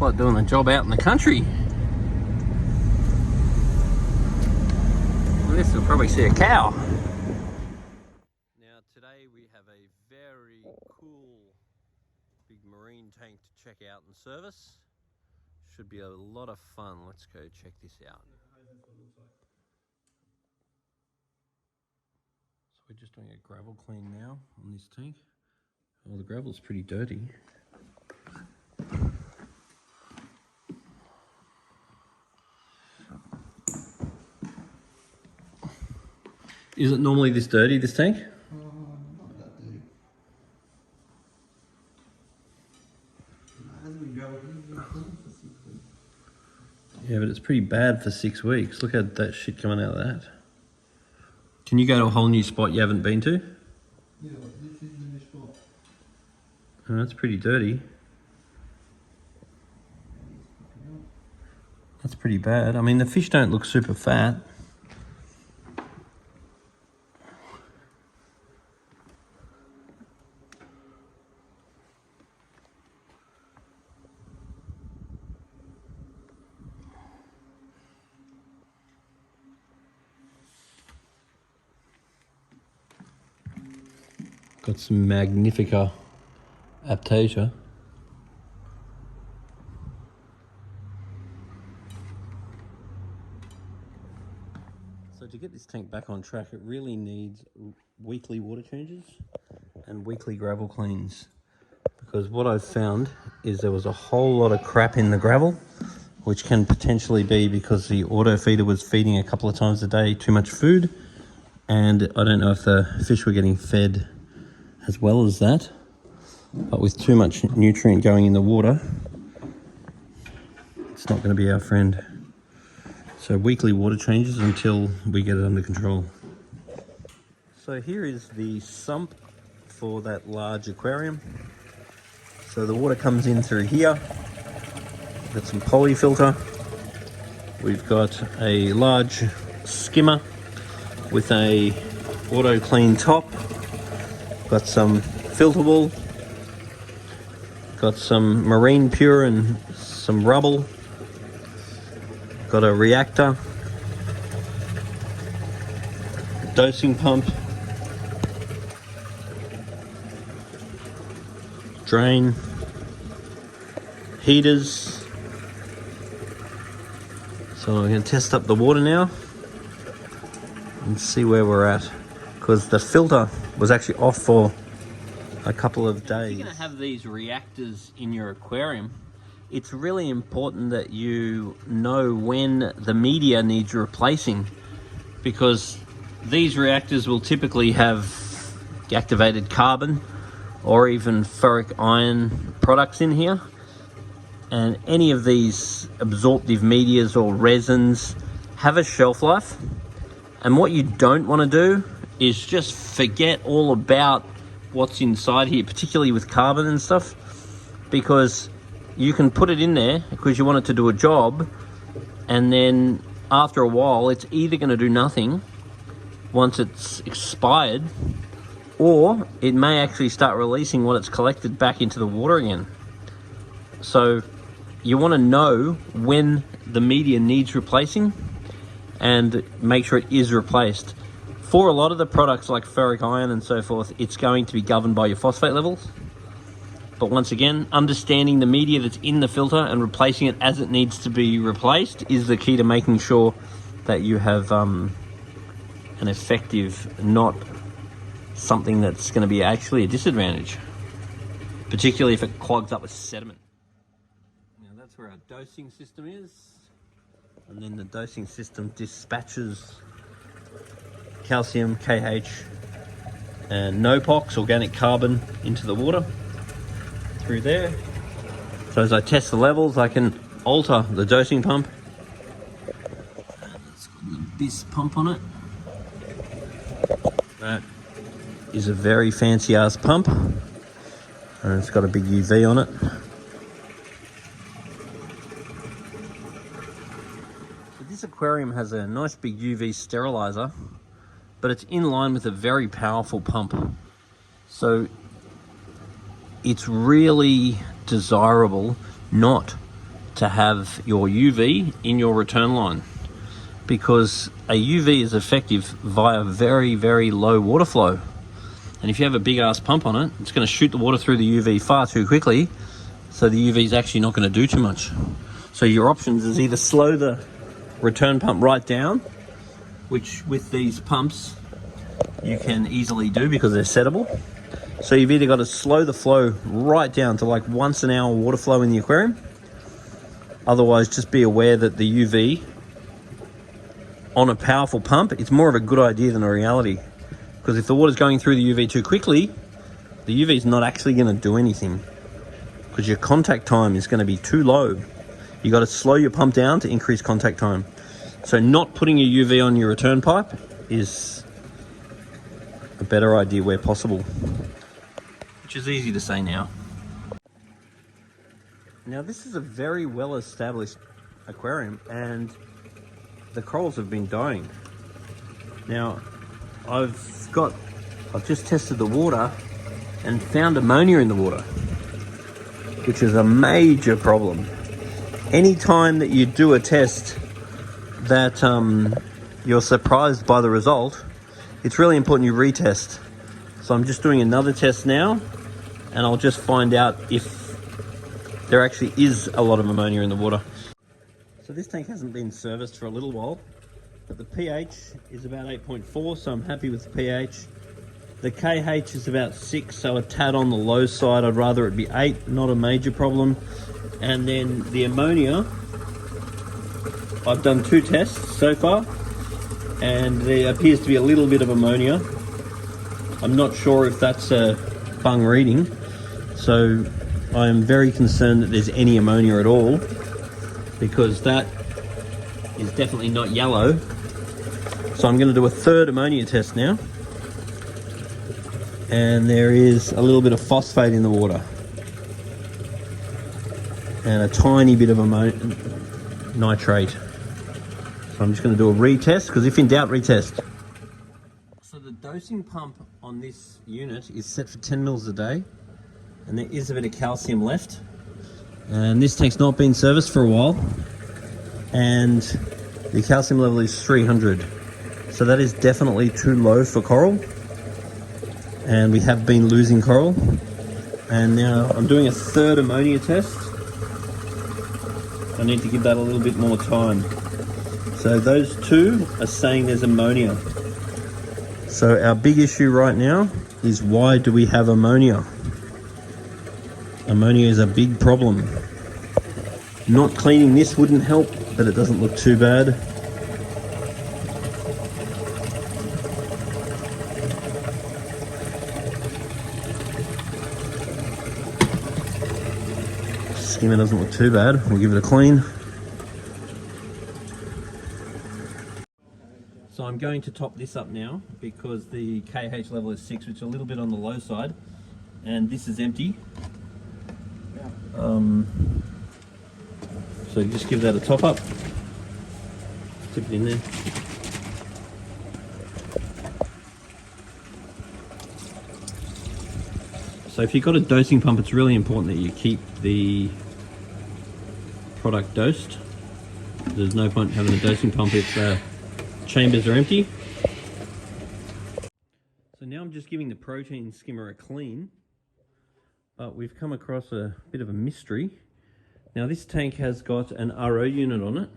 like doing a job out in the country. Well, this will probably see a cow. Now today we have a very cool big marine tank to check out and service. Should be a lot of fun. Let's go check this out. So we're just doing a gravel clean now on this tank. Well, the gravel's pretty dirty. Is it normally this dirty, this tank? Not that dirty. It hasn't been gravel clean for 6 weeks. Yeah, but it's pretty bad for 6 weeks. Look at that shit coming out of that. Can you go to a whole new spot you haven't been to? Yeah, this is the new spot. Oh, that's pretty dirty. That's pretty bad. I mean, the fish don't look super fat. Got some Magnifica Aptasia. So to get this tank back on track, it really needs weekly water changes and weekly gravel cleans. Because what I've found is there was a whole lot of crap in the gravel, which can potentially be because the auto feeder was feeding a couple of times a day too much food. And I don't know if the fish were getting fed as well as that, but with too much nutrient going in the water, it's not going to be our friend. So weekly water changes until we get it under control. So here is the sump for that large aquarium. So the water comes in through here. We've got some poly filter. We've got a large skimmer with a auto clean top. Got some filter wool, got some marine pure and some rubble, got a reactor, dosing pump, drain, heaters. So I'm going to test up the water now and see where we're at, because the filter was actually off for a couple of days. If you're going to have these reactors in your aquarium, it's really important that you know when the media needs replacing, because these reactors will typically have activated carbon or even ferric iron products in here, and any of these absorptive medias or resins have a shelf life. And what you don't want to do is just forget all about what's inside here, particularly with carbon and stuff, because you can put it in there because you want it to do a job, and then after a while it's either going to do nothing once it's expired, or it may actually start releasing what it's collected back into the water again. So you want to know when the media needs replacing and make sure it is replaced. For a lot of the products like ferric iron and so forth, it's going to be governed by your phosphate levels. But once again, understanding the media that's in the filter and replacing it as it needs to be replaced is the key to making sure that you have an effective, not something that's going to be actually a disadvantage, particularly if it clogs up with sediment. Now that's where our dosing system is. And then the dosing system dispatches calcium, KH, and NOPOX, organic carbon, into the water through there. So as I test the levels, I can alter the dosing pump. It's got the BIS pump on it. That is a very fancy ass pump, and it's got a big UV on it. So this aquarium has a nice big UV sterilizer, but it's in line with a very powerful pump. So it's really desirable not to have your UV in your return line, because a UV is effective via very, very low water flow. And if you have a big ass pump on it, it's going to shoot the water through the UV far too quickly, so the UV is actually not going to do too much. So your options is either slow the return pump right down, which with these pumps you can easily do because they're settable. So you've either got to slow the flow right down to like once an hour water flow in the aquarium. Otherwise, just be aware that the UV on a powerful pump, it's more of a good idea than a reality. Because if the water's going through the UV too quickly, the UV is not actually going to do anything, because your contact time is going to be too low. You got to slow your pump down to increase contact time. So not putting your UV on your return pipe is a better idea where possible, which is easy to say now. Now this is a very well established aquarium and the corals have been dying. Now I've just tested the water and found ammonia in the water, which is a major problem. Anytime that you do a test that you're surprised by the result, it's really important you retest. So I'm just doing another test now, and I'll just find out if there actually is a lot of ammonia in the water. So this tank hasn't been serviced for a little while, but the pH is about 8.4, so I'm happy with the pH. The KH is about 6, so a tad on the low side. I'd rather it be 8, not a major problem. And then the ammonia, I've done 2 tests so far, and there appears to be a little bit of ammonia. I'm not sure if that's a bung reading, so I am very concerned that there's any ammonia at all, because that is definitely not yellow. So I'm going to do a third ammonia test now, and there is a little bit of phosphate in the water and a tiny bit of nitrate. So I'm just going to do a retest, because if in doubt, retest. So the dosing pump on this unit is set for 10 mils a day, and there is a bit of calcium left. And this tank's not been serviced for a while, and the calcium level is 300. So that is definitely too low for coral, and we have been losing coral. And now I'm doing a third ammonia test. I need to give that a little bit more time. So those two are saying there's ammonia. So our big issue right now is, why do we have ammonia? Ammonia is a big problem. Not cleaning this wouldn't help, but it doesn't look too bad. Skimmer doesn't look too bad. We'll give it a clean. So I'm going to top this up now, because the KH level is 6, which is a little bit on the low side, and this is empty. So just give that a top up. Tip it in there. So if you've got a dosing pump, it's really important that you keep the product dosed. There's no point having a dosing pump if the chambers are empty. So now I'm just giving the protein skimmer a clean, but we've come across a bit of a mystery. Now this tank has got an RO unit on it,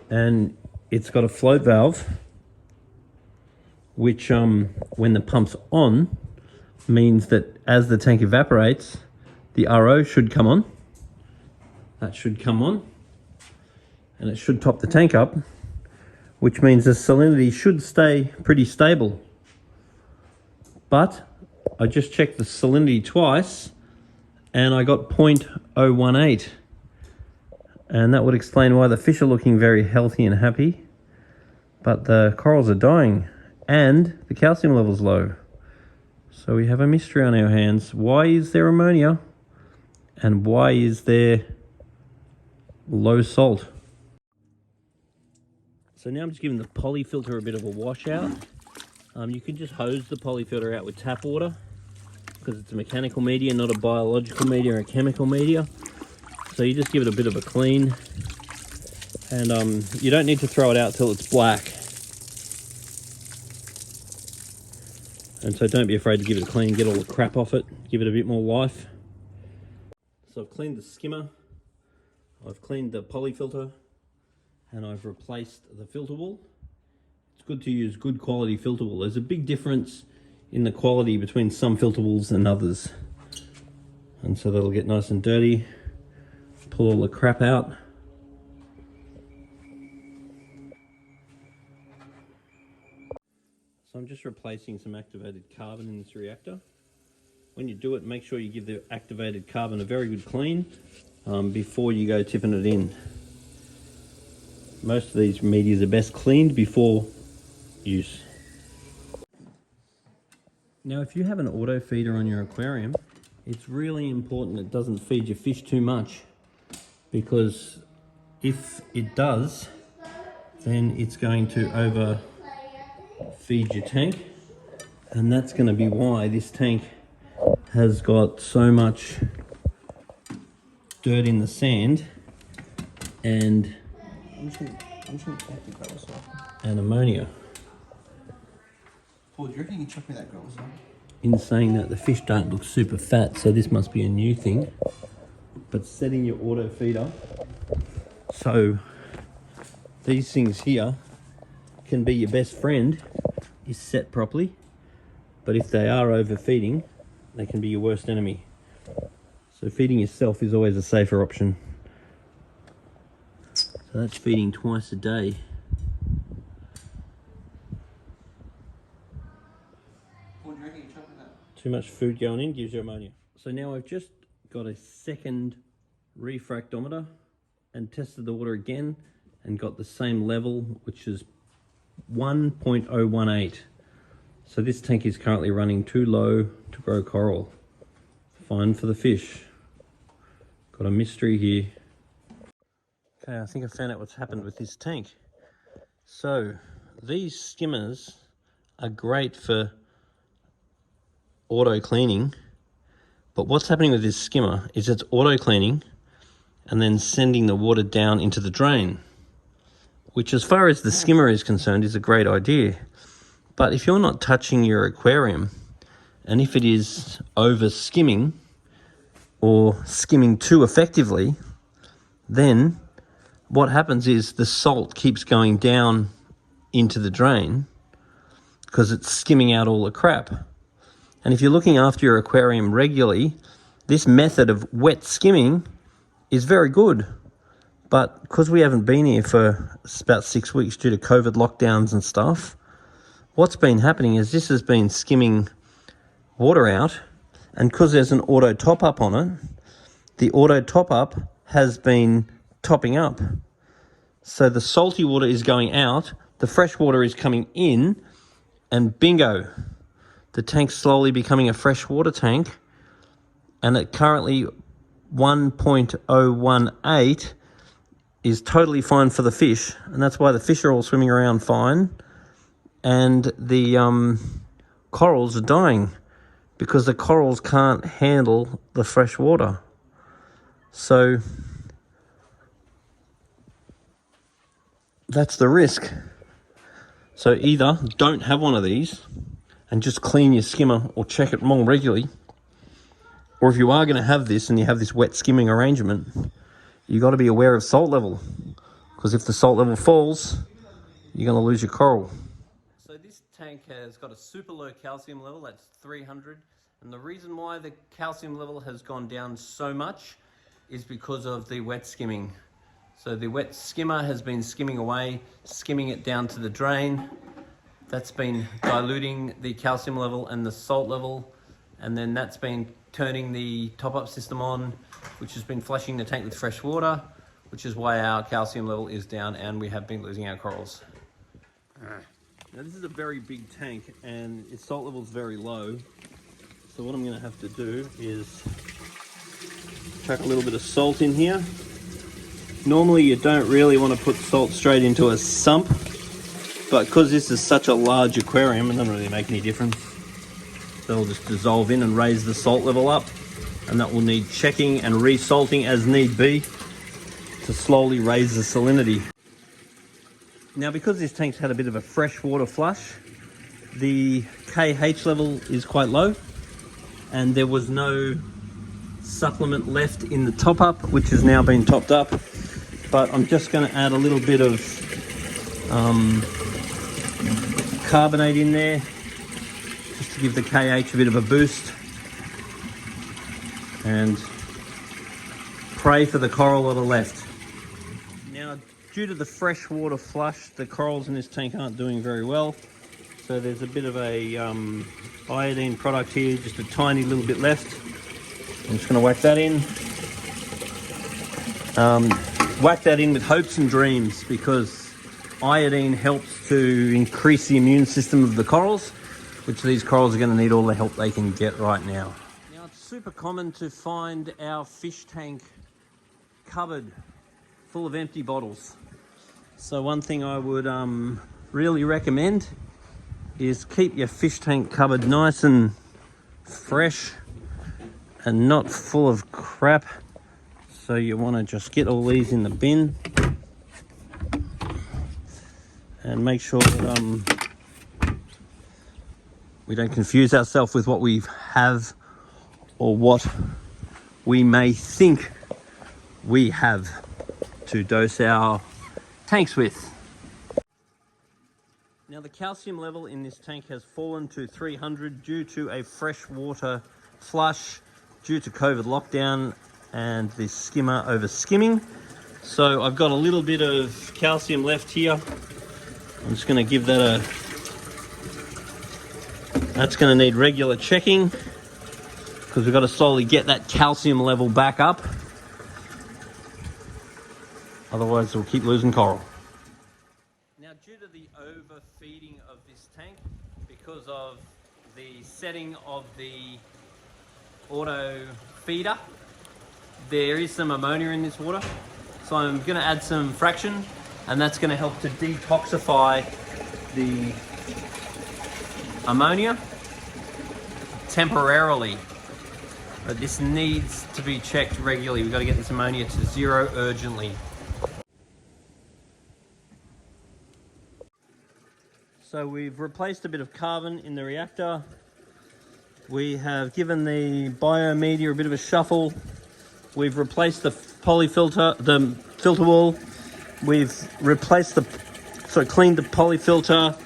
and it's got a float valve, which when the pump's on, means that as the tank evaporates, the RO should come on. That should come on, and it should top the tank up, which means the salinity should stay pretty stable. But I just checked the salinity twice, and I got 0.018, and that would explain why the fish are looking very healthy and happy, but the corals are dying and the calcium level's low. So we have a mystery on our hands. Why is there ammonia, and why is there low salt? So now I'm just giving the poly filter a bit of a washout. You can just hose the poly filter out with tap water, because it's a mechanical media, not a biological media or a chemical media. So So you just give it a bit of a clean, and you don't need to throw it out till it's black. And so don't be afraid to give it a clean, get all the crap off it, give it a bit more life. So I've cleaned the skimmer, I've cleaned the poly filter, and I've replaced the filter wool. It's good to use good quality filter wool. There's a big difference in the quality between some filter wools and others. And so that'll get nice and dirty. Pull all the crap out. So I'm just replacing some activated carbon in this reactor. When you do it, make sure you give the activated carbon a very good clean before you go tipping it in. Most of these medias are best cleaned before use. Now, if you have an auto feeder on your aquarium, it's really important it doesn't feed your fish too much, because if it does, then it's going to overfeed your tank, and that's going to be why this tank has got so much dirt in the sand and ammonia. Paul, do you reckon you can chuck me that gravel? In saying that, the fish don't look super fat, so this must be a new thing. But setting your auto feeder, so these things here can be your best friend, is set properly. But if they are overfeeding, they can be your worst enemy. So feeding yourself is always a safer option. So that's feeding twice a day. Too much food going in gives you ammonia. So now I've just got a second refractometer and tested the water again and got the same level, which is 1.018. So this tank is currently running too low to grow coral. Fine for the fish. Got a mystery here. Okay, I think I found out what's happened with this tank. So these skimmers are great for auto cleaning, but what's happening with this skimmer is it's auto cleaning and then sending the water down into the drain, which, as far as the skimmer is concerned, is a great idea. But if you're not touching your aquarium, and if it is over skimming or skimming too effectively, then what happens is the salt keeps going down into the drain because it's skimming out all the crap. And if you're looking after your aquarium regularly, this method of wet skimming is very good. But because we haven't been here for about 6 weeks due to COVID lockdowns and stuff, what's been happening is this has been skimming water out, and because there's an auto top-up on it, the auto top-up has been topping up. So the salty water is going out, the fresh water is coming in, and bingo, the tank's slowly becoming a freshwater tank, and at currently 1.018 is totally fine for the fish, and that's why the fish are all swimming around fine, and the corals are dying because the corals can't handle the fresh water. So that's the risk. So either don't have one of these and just clean your skimmer or check it more regularly, or if you are going to have this and you have this wet skimming arrangement, you got to be aware of salt level, because if the salt level falls, you're going to lose your coral. So this tank has got a super low calcium level, that's 300, and the reason why the calcium level has gone down so much is because of the wet skimming. So the wet skimmer has been skimming away, skimming it down to the drain. That's been diluting the calcium level and the salt level, and then that's been turning the top-up system on, which has been flushing the tank with fresh water, which is why our calcium level is down and we have been losing our corals. Now this is a very big tank and its salt level is very low, so what I'm going to have to do is chuck a little bit of salt in here. Normally you don't really want to put salt straight into a sump, but because this is such a large aquarium, it doesn't really make any difference. So it'll just dissolve in and raise the salt level up, and that will need checking and resalting as need be to slowly raise the salinity. Now, because this tank's had a bit of a freshwater flush, the KH level is quite low, and there was no supplement left in the top up, which has now been topped up. But I'm just going to add a little bit of carbonate in there just to give the KH a bit of a boost, and pray for the coral that are left. Now, due to the freshwater flush, the corals in this tank aren't doing very well. So there's a bit of a iodine product here, just a tiny little bit left. I'm just going to whack that in. Whack that in with hopes and dreams, because iodine helps to increase the immune system of the corals, which these corals are going to need all the help they can get right now. Now, it's super common to find our fish tank cupboard full of empty bottles. So one thing I would really recommend is keep your fish tank cupboard nice and fresh and not full of crap. So you want to just get all these in the bin and make sure that we don't confuse ourselves with what we have or what we may think we have to dose our tanks with. Now, the calcium level in this tank has fallen to 300 due to a freshwater flush due to COVID lockdown and the skimmer over skimming. So I've got a little bit of calcium left here. I'm just going to give that a... That's going to need regular checking, because we've got to slowly get that calcium level back up. Otherwise we'll keep losing coral. Now, due to the overfeeding of this tank, because of the setting of the auto feeder, there is some ammonia in this water. So I'm going to add some fraction, and that's going to help to detoxify the ammonia temporarily. But this needs to be checked regularly. We've got to get this ammonia to 0 urgently. So we've replaced a bit of carbon in the reactor. We have given the biomedia a bit of a shuffle. We've replaced the polyfilter, the filter wall. We've replaced cleaned the polyfilter.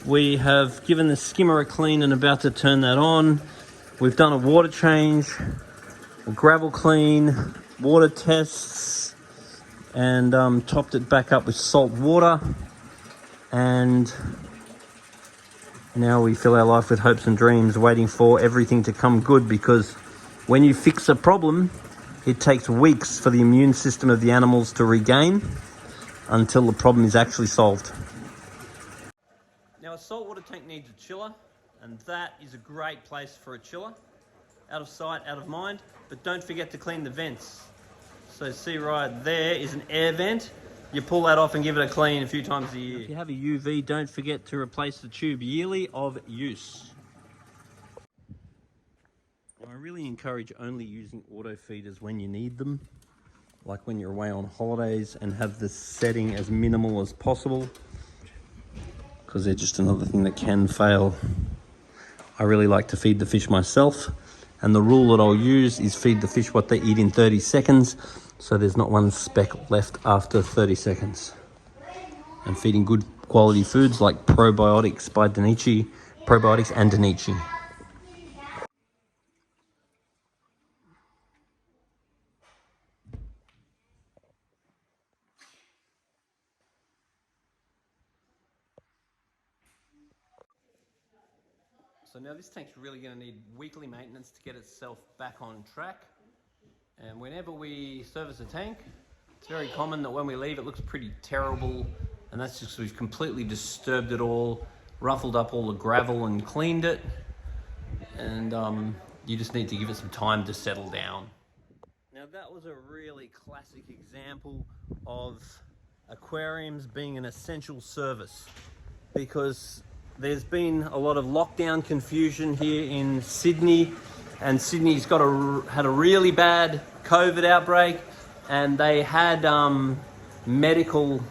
We have given the skimmer a clean and about to turn that on. We've done a water change, a gravel clean, water tests, and topped it back up with salt water. And now we fill our life with hopes and dreams, waiting for everything to come good, because when you fix a problem, it takes weeks for the immune system of the animals to regain until the problem is actually solved. Now, a saltwater tank needs a chiller, and that is a great place for a chiller. Out of sight, out of mind, but don't forget to clean the vents. So see right there is an air vent. You pull that off and give it a clean a few times a year. If you have a UV, don't forget to replace the tube yearly of use. I really encourage only using auto feeders when you need them, like when you're away on holidays, and have the setting as minimal as possible, because they're just another thing that can fail. I really like to feed the fish myself, and the rule that I'll use is feed the fish what they eat in 30 seconds, so there's not one speck left after 30 seconds. And feeding good quality foods like probiotics by Danichi, probiotics and Danichi. So now this tank's really going to need weekly maintenance to get itself back on track. And whenever we service a tank, it's very common that when we leave it looks pretty terrible, and that's just we've completely disturbed it all, ruffled up all the gravel and cleaned it, and you just need to give it some time to settle down. Now, that was a really classic example of aquariums being an essential service, because there's been a lot of lockdown confusion here in Sydney and Sydney's had a really bad COVID outbreak, and they had medical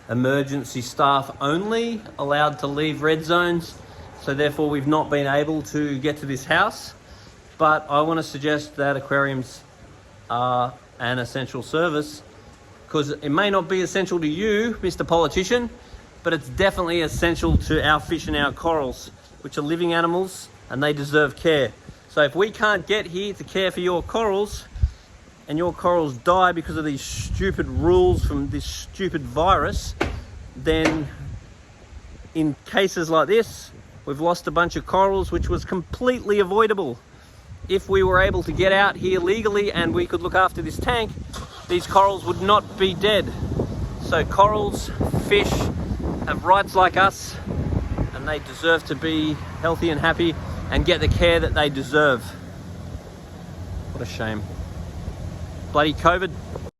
emergency staff only allowed to leave red zones. So therefore we've not been able to get to this house. But I want to suggest that aquariums are an essential service, because it may not be essential to you, Mr. Politician, but it's definitely essential to our fish and our corals, which are living animals and they deserve care. So if we can't get here to care for your corals, and your corals die because of these stupid rules from this stupid virus, then in cases like this, we've lost a bunch of corals, which was completely avoidable. If we were able to get out here legally and we could look after this tank, these corals would not be dead. So corals, fish, have rights like us, and they deserve to be healthy and happy and get the care that they deserve. What a shame. Bloody COVID.